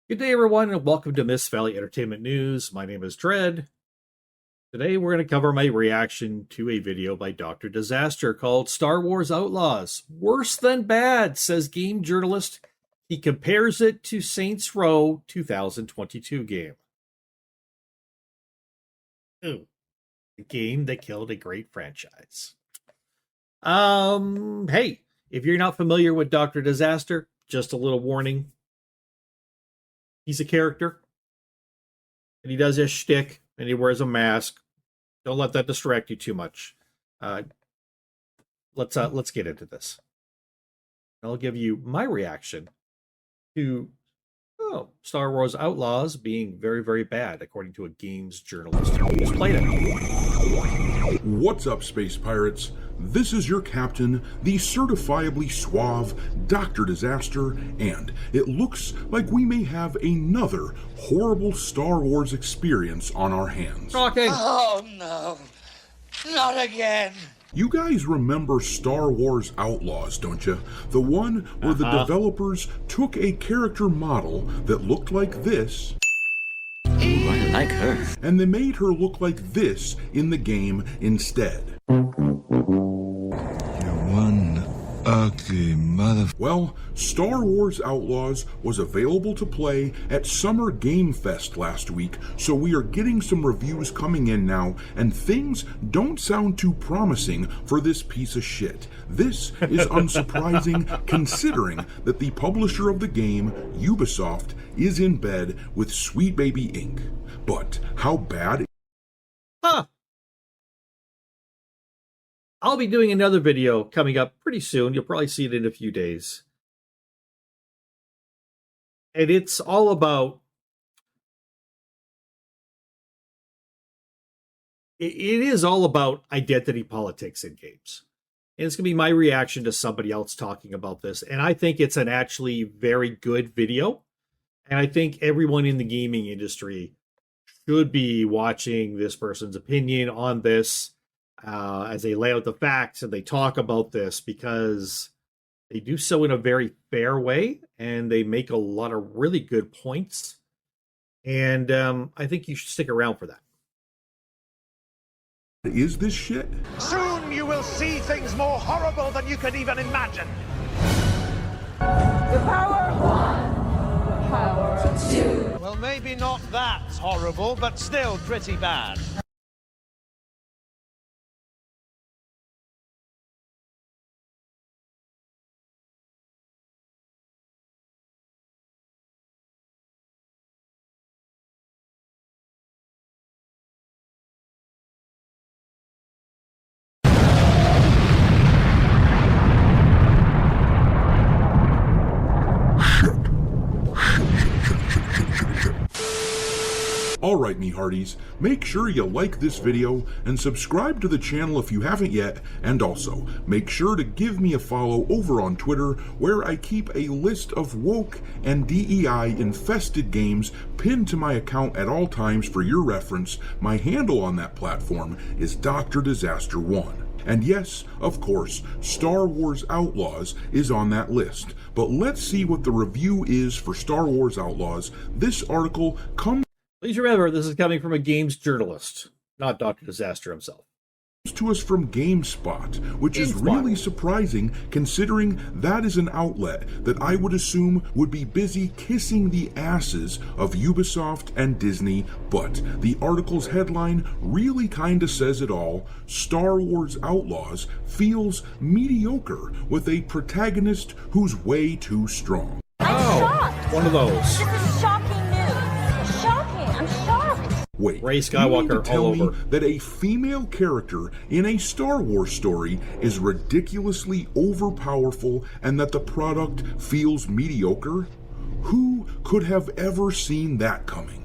Good day, everyone, and welcome to Miss Valley Entertainment News. My name is Dread. Today, we're going to cover my reaction to a video by Dr. Disaster called Star Wars Outlaws. Worse than bad, says game journalist. He compares it to Saints Row 2022 game. Ooh, the game that killed a great franchise. Hey, if you're not familiar with Dr. Disaster, just a little warning. He's a character, and he does his shtick, and he wears a mask. Don't let that distract you too much. Let's get into this. I'll give you my reaction to Star Wars Outlaws being very, very bad, according to a games journalist who's played it. What's up, Space Pirates? This is your captain, the certifiably suave Dr. Disaster, and it looks like we may have another horrible Star Wars experience on our hands. Talking. Oh no, not again. You guys remember Star Wars Outlaws, don't you? The one where the developers took a character model that looked like this. Ooh, I like her. And they made her look like this in the game instead. One ugly mother... Well, Star Wars Outlaws was available to play at Summer Game Fest last week, so we are getting some reviews coming in now, and things don't sound too promising for this piece of shit. This is unsurprising considering that the publisher of the game, Ubisoft, is in bed with Sweet Baby Inc. But how bad... I'll be doing another video coming up pretty soon. You'll probably see it in a few days. And it's all about... It is all about identity politics in games. And it's going to be my reaction to somebody else talking about this. And I think it's an actually very good video. And I think everyone in the gaming industry should be watching this person's opinion on this. As they lay out the facts and they talk about this, because they do so in a very fair way and they make a lot of really good points. And I think you should stick around for that. Is this shit? Soon you will see things more horrible than you could even imagine. The power of one, the power of two. Well, maybe not that horrible, but still pretty bad. Alright, me hearties, make sure you like this video and subscribe to the channel if you haven't yet, and also make sure to give me a follow over on Twitter, where I keep a list of woke and DEI infested games pinned to my account at all times for your reference. My handle on that platform is Dr. Disaster 1. And yes, of course, Star Wars Outlaws is on that list. But let's see what the review is for Star Wars Outlaws. This article comes... Please remember, this is coming from a games journalist, not Dr. Disaster himself. To us from GameSpot, which is really surprising considering that is an outlet that I would assume would be busy kissing the asses of Ubisoft and Disney, but the article's headline really kinda says it all. Star Wars Outlaws feels mediocre with a protagonist who's way too strong. I'm shocked. One of those. This is shocking news. Shocking. I'm shocked. Wait, Rey you mean to Skywalker tell all me over. that a female character in a Star Wars story is ridiculously overpowerful and that the product feels mediocre? Who could have ever seen that coming?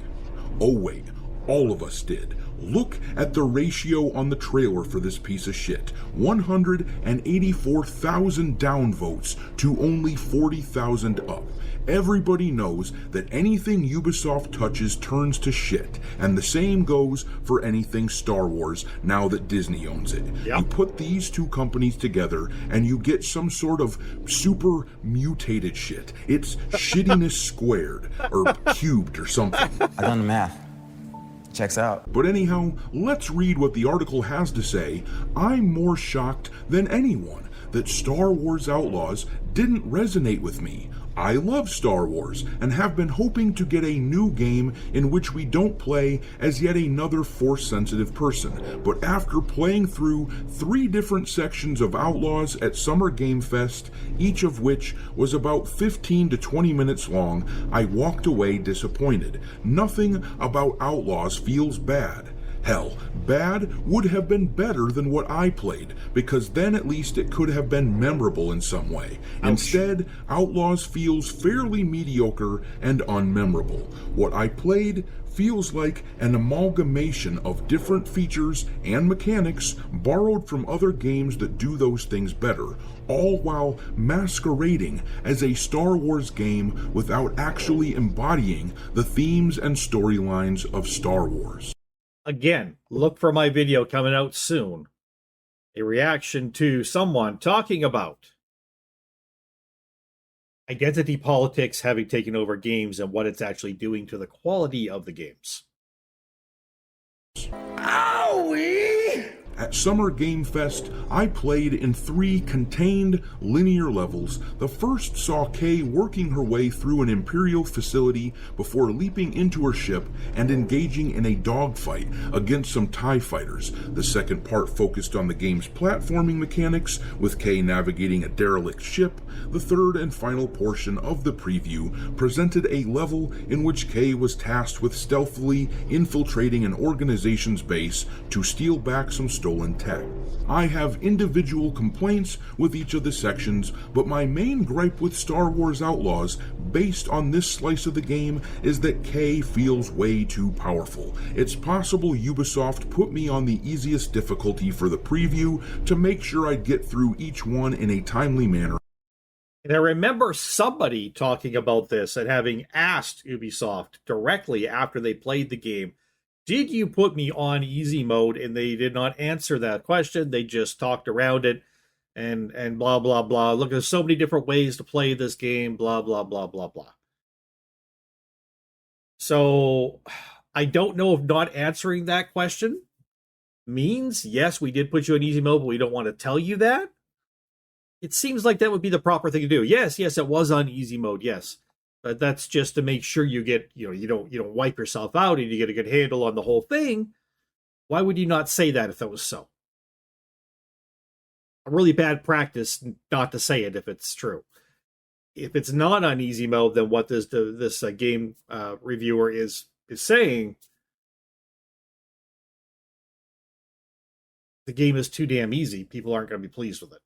Oh wait, all of us did. Look at the ratio on the trailer for this piece of shit. 184,000 downvotes to only 40,000 up. Everybody knows that anything Ubisoft touches turns to shit, and the same goes for anything Star Wars now that Disney owns it. Yep. You put these two companies together and you get some sort of super mutated shit. It's shittiness squared, or cubed or something. I've done the math. Checks out. But anyhow, let's read what the article has to say. I'm more shocked than anyone that Star Wars Outlaws didn't resonate with me. I love Star Wars and have been hoping to get a new game in which we don't play as yet another Force-sensitive person. But after playing through 3 different sections of Outlaws at Summer Game Fest, each of which was about 15 to 20 minutes long, I walked away disappointed. Nothing about Outlaws feels bad. Hell, bad would have been better than what I played, because then at least it could have been memorable in some way. Ouch. Instead, Outlaws feels fairly mediocre and unmemorable. What I played feels like an amalgamation of different features and mechanics borrowed from other games that do those things better, all while masquerading as a Star Wars game without actually embodying the themes and storylines of Star Wars. Again, look for my video coming out soon. A reaction to someone talking about identity politics having taken over games and what it's actually doing to the quality of the games. At Summer Game Fest, I played in 3 contained, linear levels. The first saw Kay working her way through an Imperial facility before leaping into her ship and engaging in a dogfight against some TIE fighters. The second part focused on the game's platforming mechanics, with Kay navigating a derelict ship. The third and final portion of the preview presented a level in which Kay was tasked with stealthily infiltrating an organization's base to steal back some stolen tech. I have individual complaints with each of the sections, but my main gripe with Star Wars Outlaws, based on this slice of the game, is that Kay feels way too powerful. It's possible Ubisoft put me on the easiest difficulty for the preview to make sure I'd get through each one in a timely manner. And I remember somebody talking about this and having asked Ubisoft directly after they played the game, did you put me on easy mode? And they did not answer that question. They just talked around it and blah, blah, blah. Look, there's so many different ways to play this game, blah, blah, blah, blah, blah. So I don't know if not answering that question means, yes, we did put you in easy mode, but we don't want to tell you that. It seems like that would be the proper thing to do. Yes, it was on easy mode, yes. But that's just to make sure you get, you don't wipe yourself out and you get a good handle on the whole thing. Why would you not say that if that was so? A really bad practice not to say it if it's true. If it's not on easy mode, then what this game reviewer is saying, the game is too damn easy. People aren't going to be pleased with it.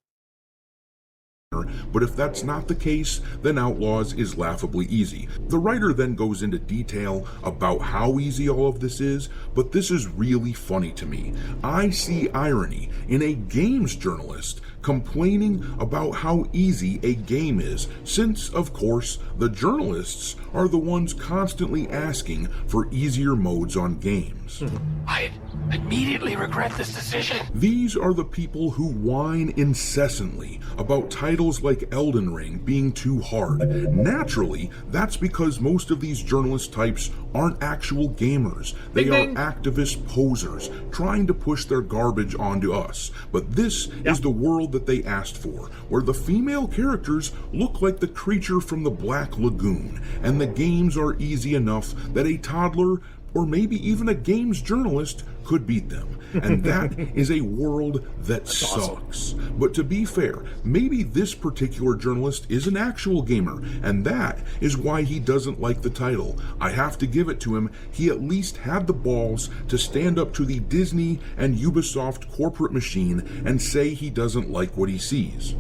But if that's not the case, then Outlaws is laughably easy. The writer then goes into detail about how easy all of this is, but this is really funny to me. I see irony in a games journalist complaining about how easy a game is, since, of course, the journalists are the ones constantly asking for easier modes on games. I immediately regret this decision. These are the people who whine incessantly about titles like Elden Ring being too hard. Naturally, that's because most of these journalist types aren't actual gamers. They are activist posers trying to push their garbage onto us. But this is the world that they asked for, where the female characters look like the creature from the Black Lagoon, and the games are easy enough that a toddler or maybe even a games journalist could beat them. And that is a world that sucks. Awesome. But to be fair, maybe this particular journalist is an actual gamer, and that is why he doesn't like the title. I have to give it to him, he at least had the balls to stand up to the Disney and Ubisoft corporate machine and say he doesn't like what he sees.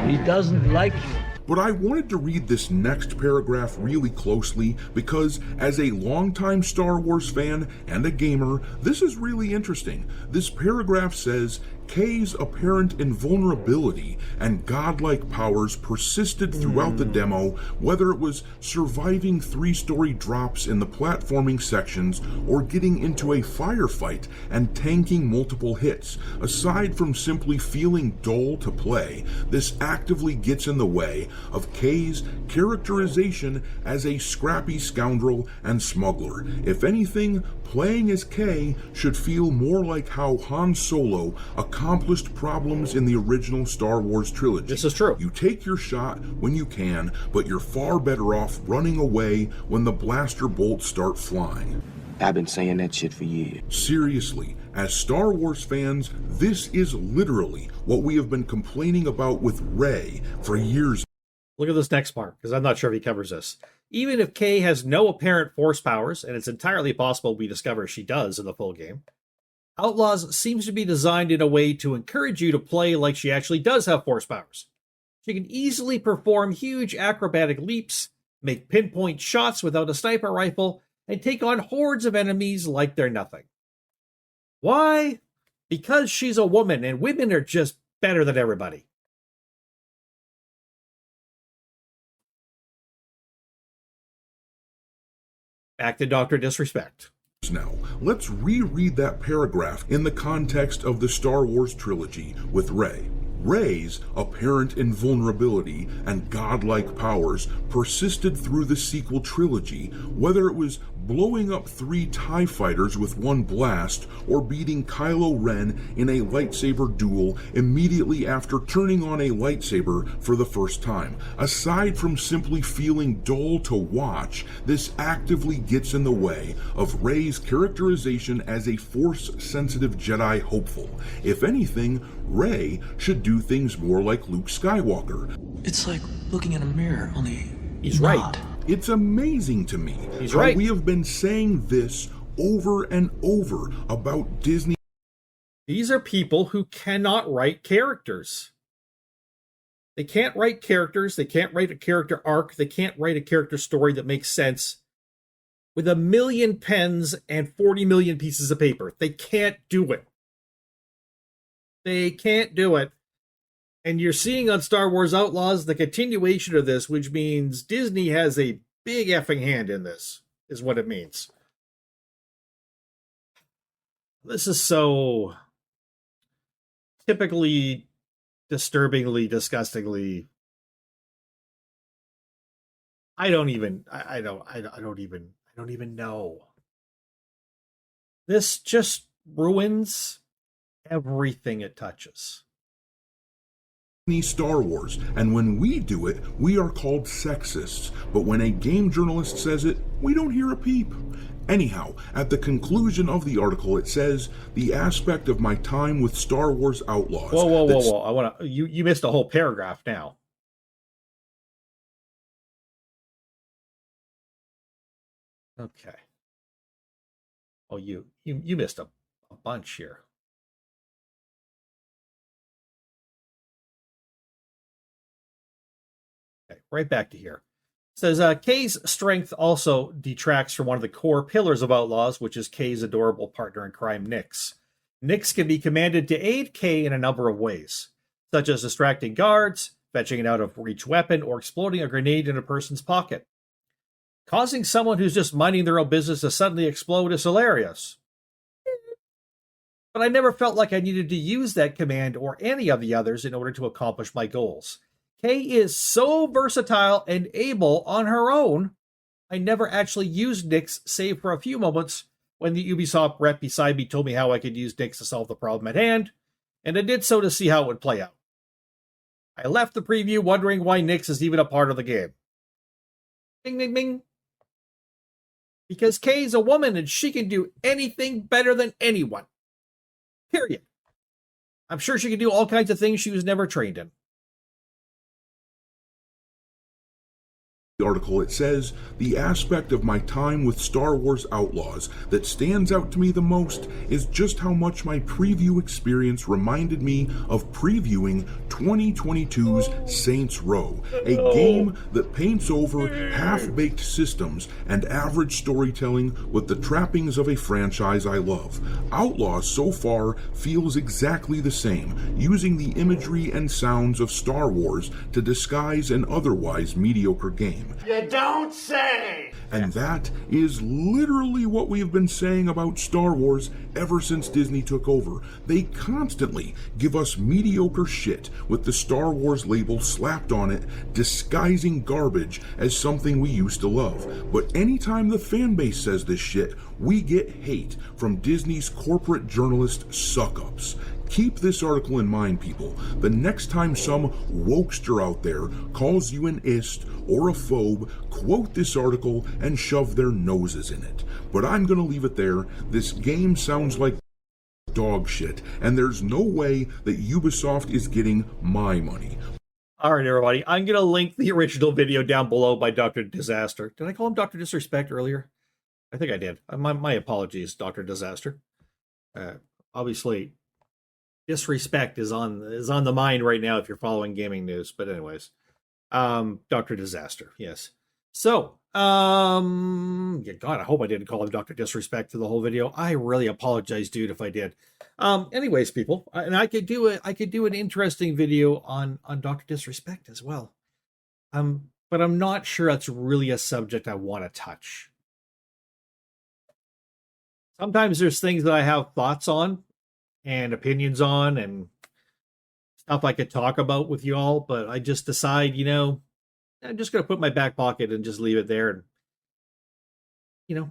He doesn't like you. But I wanted to read this next paragraph really closely because, as a longtime Star Wars fan and a gamer, this is really interesting. This paragraph says, Kay's apparent invulnerability and godlike powers persisted throughout the demo, whether it was surviving 3-story drops in the platforming sections or getting into a firefight and tanking multiple hits. Aside from simply feeling dull to play, this actively gets in the way of Kay's characterization as a scrappy scoundrel and smuggler. If anything, playing as Kay should feel more like how Han Solo accomplished problems in the original Star Wars trilogy. This is true. You take your shot when you can, but you're far better off running away when the blaster bolts start flying. I've been saying that shit for years. Seriously, as Star Wars fans, this is literally what we have been complaining about with Rey for years. Look at this next part, because I'm not sure if he covers this. Even if Kay has no apparent force powers, and it's entirely possible we discover she does in the full game, Outlaws seems to be designed in a way to encourage you to play like she actually does have force powers. She can easily perform huge acrobatic leaps, make pinpoint shots without a sniper rifle, and take on hordes of enemies like they're nothing. Why? Because she's a woman, and women are just better than everybody. Back to Dr. Disrespect. Now, let's reread that paragraph in the context of the Star Wars trilogy with Rey. Rey's apparent invulnerability and godlike powers persisted through the sequel trilogy, whether it was blowing up 3 TIE fighters with one blast or beating Kylo Ren in a lightsaber duel immediately after turning on a lightsaber for the first time. Aside from simply feeling dull to watch, this actively gets in the way of Rey's characterization as a Force-sensitive Jedi hopeful. If anything, Rey should do things more like Luke Skywalker. It's like looking in a mirror, only he's not. right. It's amazing to me He's how right. we have been saying this over and over about Disney. These are people who cannot write characters. They can't write characters. They can't write a character arc. They can't write a character story that makes sense with 1 million pens and 40 million pieces of paper. They can't do it. They can't do it. And you're seeing on Star Wars Outlaws the continuation of this, which means Disney has a big effing hand in this, is what it means. This is so typically, disturbingly, disgustingly. I don't even know. This just ruins everything it touches. Star Wars, and when we do it, we are called sexists, but when a game journalist says it, we don't hear a peep. Anyhow, at the conclusion of the article, it says, the aspect of my time with Star Wars Outlaws. Whoa. I want to, you missed a whole paragraph now. Okay. Oh, you missed a bunch here. Okay, right back to here. It says, Kay's strength also detracts from one of the core pillars of Outlaws, which is Kay's adorable partner in crime, Nyx. Nyx can be commanded to aid Kay in a number of ways, such as distracting guards, fetching an out-of-reach weapon, or exploding a grenade in a person's pocket. Causing someone who's just minding their own business to suddenly explode is hilarious. But I never felt like I needed to use that command or any of the others in order to accomplish my goals. Kay is so versatile and able on her own, I never actually used Nyx save for a few moments when the Ubisoft rep beside me told me how I could use Nyx to solve the problem at hand, and I did so to see how it would play out. I left the preview wondering why Nyx is even a part of the game. Bing, bing, bing. Because Kay's a woman and she can do anything better than anyone. Period. I'm sure she can do all kinds of things she was never trained in. article, it says, the aspect of my time with Star Wars Outlaws that stands out to me the most is just how much my preview experience reminded me of previewing 2022's Saints Row, a game that paints over half-baked systems and average storytelling with the trappings of a franchise I love. Outlaws so far feels exactly the same, using the imagery and sounds of Star Wars to disguise an otherwise mediocre game. You don't say! And that is literally what we have been saying about Star Wars ever since Disney took over. They constantly give us mediocre shit with the Star Wars label slapped on it, disguising garbage as something we used to love. But anytime the fan base says this shit, we get hate from Disney's corporate journalist suck-ups. Keep this article in mind, people. The next time some wokester out there calls you an ist or a phobe, quote this article and shove their noses in it. But I'm gonna leave it there. This game sounds like dog shit, and there's no way that Ubisoft is getting my money. All right, everybody. I'm going to link the original video down below by Dr. Disaster. Did I call him Dr. Disrespect earlier? I think I did. My apologies, Dr. Disaster. Obviously, disrespect is on the mind right now if you're following gaming news. But anyways, Dr. Disaster, yes. So, yeah, God, I hope I didn't call him Dr. Disrespect for the whole video. I really apologize, dude, if I did. Anyways, people, and I could do an interesting video on Dr. Disrespect as well. But I'm not sure that's really a subject I want to touch. Sometimes there's things that I have thoughts on and opinions on and stuff I could talk about with you all, but I just decide, I'm just going to put it in my back pocket and just leave it there. And,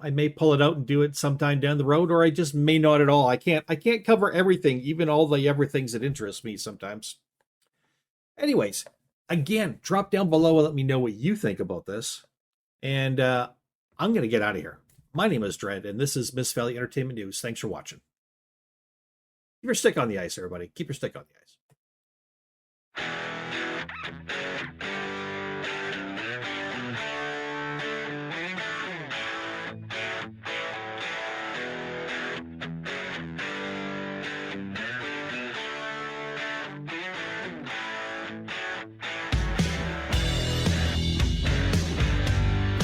I may pull it out and do it sometime down the road, or I just may not at all. I can't cover everything, even all the everythings that interest me sometimes. Anyways, again, drop down below and let me know what you think about this. And I'm going to get out of here. My name is Dread, and this is Miss Valley Entertainment News. Thanks for watching. Keep your stick on the ice, everybody. Keep your stick on the ice.